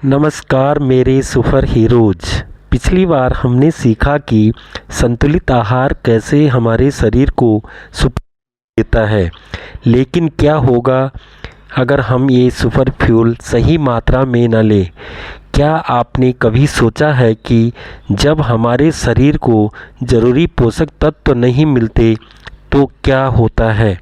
नमस्कार मेरे super heroes. पिछली बार हमने सीखा कि संतुलित आहार कैसे हमारे शरीर को सुपर देता है। लेकिन क्या होगा अगर हम ये सुपर फ्यूल सही मात्रा में न लें? क्या आपने कभी सोचा है कि जब हमारे शरीर को ज़रूरी पोषक तत्व नहीं मिलते तो क्या होता है?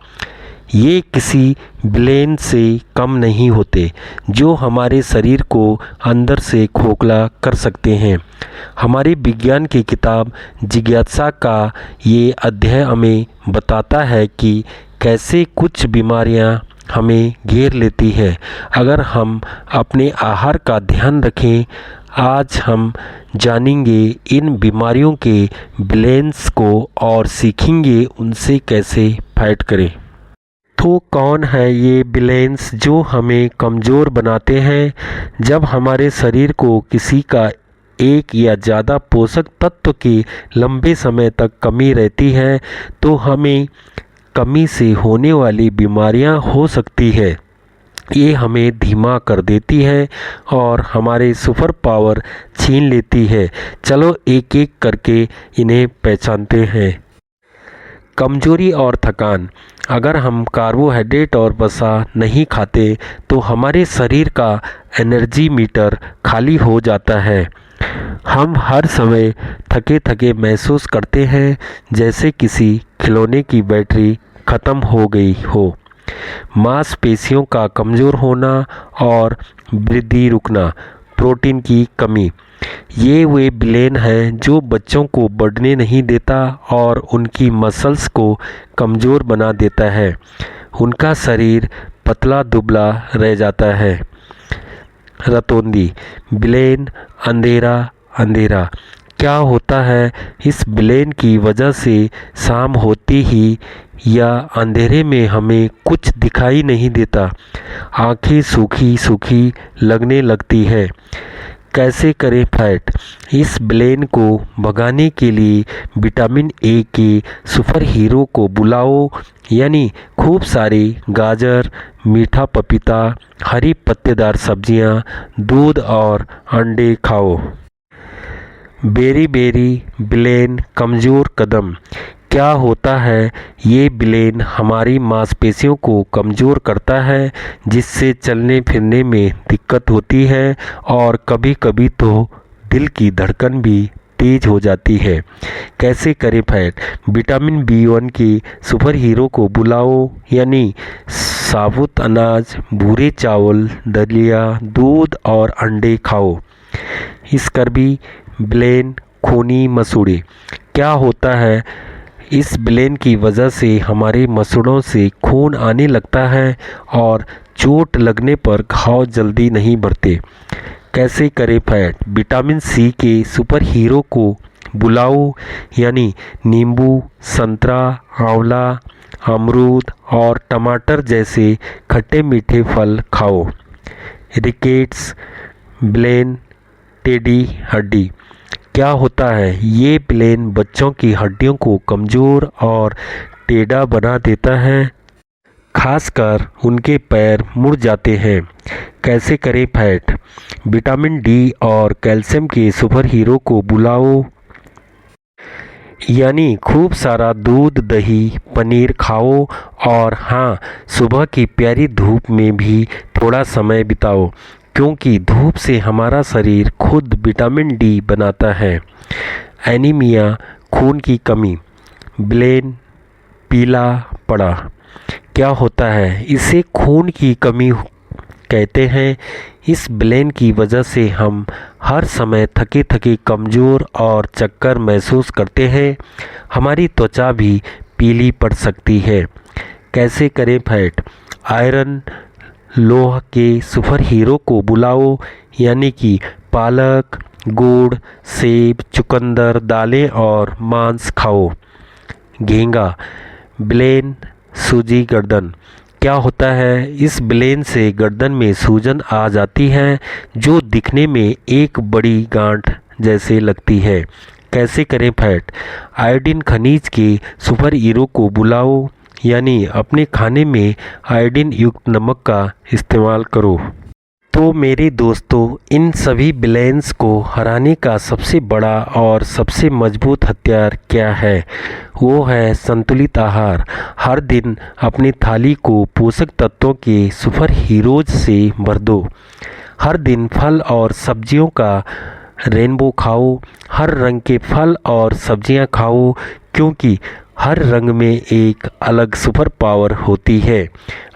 ये किसी ब्लेन से कम नहीं होते जो हमारे शरीर को अंदर से खोखला कर सकते हैं। हमारी विज्ञान की किताब जिज्ञासा का ये अध्याय हमें बताता है कि कैसे कुछ बीमारियां हमें घेर लेती है अगर हम अपने आहार का ध्यान रखें। आज हम जानेंगे इन बीमारियों के ब्लेन्स को और सीखेंगे उनसे कैसे फाइट करें। तो कौन है ये ब्लेन्स जो हमें कमज़ोर बनाते हैं? जब हमारे शरीर को किसी का एक या ज़्यादा पोषक तत्व की लंबे समय तक कमी रहती है तो हमें कमी से होने वाली बीमारियां हो सकती है। ये हमें धीमा कर देती है और हमारे सुपर पावर छीन लेती है। चलो एक एक करके इन्हें पहचानते हैं। कमजोरी और थकान। अगर हम कार्बोहाइड्रेट और वसा नहीं खाते तो हमारे शरीर का एनर्जी मीटर खाली हो जाता है। हम हर समय थके थके महसूस करते हैं, जैसे किसी खिलौने की बैटरी ख़त्म हो गई हो। मांसपेशियों का कमज़ोर होना और वृद्धि रुकना। प्रोटीन की कमी। ये वे ब्लेन हैं जो बच्चों को बढ़ने नहीं देता और उनकी मसल्स को कमज़ोर बना देता है। उनका शरीर पतला दुबला रह जाता है। रतौंधी ब्लेन। अंधेरा अंधेरा। क्या होता है? इस ब्लेन की वजह से शाम होती ही या अंधेरे में हमें कुछ दिखाई नहीं देता। आंखें सूखी सूखी लगने लगती है। कैसे करें फाइट? इस ब्लेन को भगाने के लिए विटामिन ए के सुपर हीरो को बुलाओ, यानी खूब सारे गाजर, मीठा पपीता, हरी पत्तेदार सब्जियां, दूध और अंडे खाओ। बेरी बेरी ब्लेन कमज़ोर कदम। क्या होता है? ये ब्लेन हमारी मांसपेशियों को कमज़ोर करता है, जिससे चलने फिरने में दिक्कत होती है और कभी कभी तो दिल की धड़कन भी तेज हो जाती है। कैसे करें फाइट? विटामिन B1 के सुपर हीरो को बुलाओ, यानी साबुत अनाज, भूरे चावल, दलिया, दूध और अंडे खाओ। स्कर्वी ब्लेन खूनी मसूड़े। क्या होता है? इस ब्लेन की वजह से हमारे मसूड़ों से खून आने लगता है और चोट लगने पर घाव जल्दी नहीं भरते। कैसे करें फाइट? विटामिन सी के सुपर हीरो को बुलाओ, यानी नींबू, संतरा, आंवला, अमरूद और टमाटर जैसे खट्टे मीठे फल खाओ। रिकेट्स ब्लेन टेढ़ी हड्डी। क्या होता है? ये ब्लेन बच्चों की हड्डियों को कमज़ोर और टेढ़ा बना देता है, खासकर उनके पैर मुड़ जाते हैं। कैसे करें फाइट? विटामिन डी और कैल्शियम के सुपर हीरो को बुलाओ, यानी खूब सारा दूध, दही, पनीर खाओ और हाँ, सुबह की प्यारी धूप में भी थोड़ा समय बिताओ, क्योंकि धूप से हमारा शरीर खुद विटामिन डी बनाता है। एनीमिया खून की कमी। ब्लेन पीला पड़ा। क्या होता है? इसे खून की कमी कहते हैं। इस ब्लेन की वजह से हम हर समय थके थके, कमज़ोर और चक्कर महसूस करते हैं। हमारी त्वचा भी पीली पड़ सकती है। कैसे करें फाइट? आयरन लोह के सुपर हीरो को बुलाओ, यानी कि पालक, गुड़, सेब, चुकंदर, दालें और मांस खाओ। घेंगा ब्लेन सूजी गर्दन। क्या होता है? इस ब्लेन से गर्दन में सूजन आ जाती है, जो दिखने में एक बड़ी गांठ जैसे लगती है। कैसे करें फाइट? आयोडीन खनिज के सुपर हीरो को बुलाओ, यानी अपने खाने में आयोडीन युक्त नमक का इस्तेमाल करो। तो तो मेरे दोस्तों, इन सभी विलेंस को हराने का सबसे बड़ा और सबसे मजबूत हथियार क्या है? वो है संतुलित आहार। हर दिन अपनी थाली को पोषक तत्वों के सुपर हीरोज से भर दो। हर दिन फल और सब्जियों का रेनबो खाओ। हर रंग के फल और सब्जियां खाओ, क्योंकि हर रंग में एक अलग सुपर पावर होती है।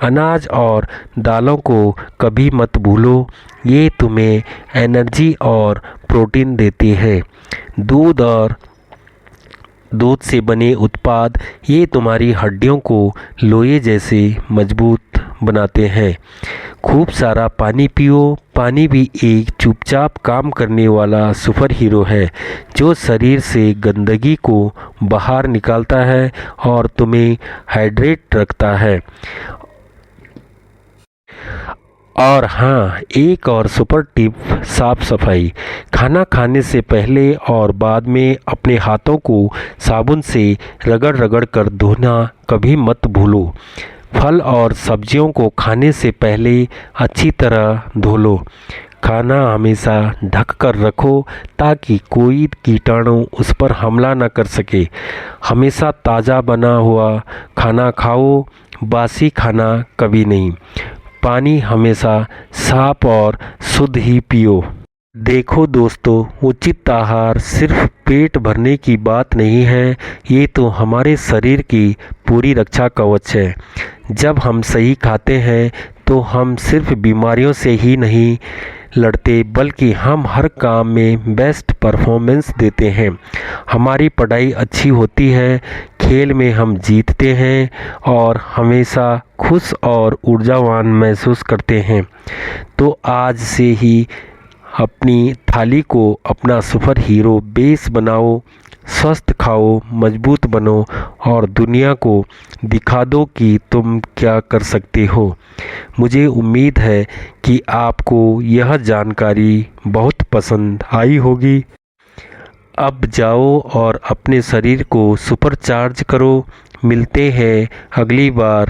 अनाज और दालों को कभी मत भूलो, ये तुम्हें एनर्जी और प्रोटीन देती है। दूध और दूध से बने उत्पाद ये तुम्हारी हड्डियों को लोहे जैसे मजबूत बनाते हैं। खूब सारा पानी पियो। पानी भी एक चुपचाप काम करने वाला सुपर हीरो है, जो शरीर से गंदगी को बाहर निकालता है और तुम्हें हाइड्रेट रखता है। और हाँ, एक और सुपर टिप, साफ सफाई। खाना खाने से पहले और बाद में अपने हाथों को साबुन से रगड़ रगड़ कर धोना कभी मत भूलो। फल और सब्जियों को खाने से पहले अच्छी तरह धो लो। खाना हमेशा ढक कर रखो ताकि कोई कीटाणु उस पर हमला न कर सके। हमेशा ताज़ा बना हुआ खाना खाओ, बासी खाना कभी नहीं। पानी हमेशा साफ और शुद्ध ही पियो। देखो दोस्तों, उचित आहार सिर्फ पेट भरने की बात नहीं है, ये तो हमारे शरीर की पूरी रक्षा कवच है। जब हम सही खाते हैं तो हम सिर्फ बीमारियों से ही नहीं लड़ते, बल्कि हम हर काम में बेस्ट परफॉर्मेंस देते हैं। हमारी पढ़ाई अच्छी होती है, खेल में हम जीतते हैं और हमेशा खुश और ऊर्जावान महसूस करते हैं। तो आज से ही अपनी थाली को अपना सुपर हीरो बेस बनाओ। स्वस्थ खाओ, मजबूत बनो और दुनिया को दिखा दो कि तुम क्या कर सकते हो। मुझे उम्मीद है कि आपको यह जानकारी बहुत पसंद आई होगी। अब जाओ और अपने शरीर को सुपर चार्ज करो। मिलते हैं अगली बार।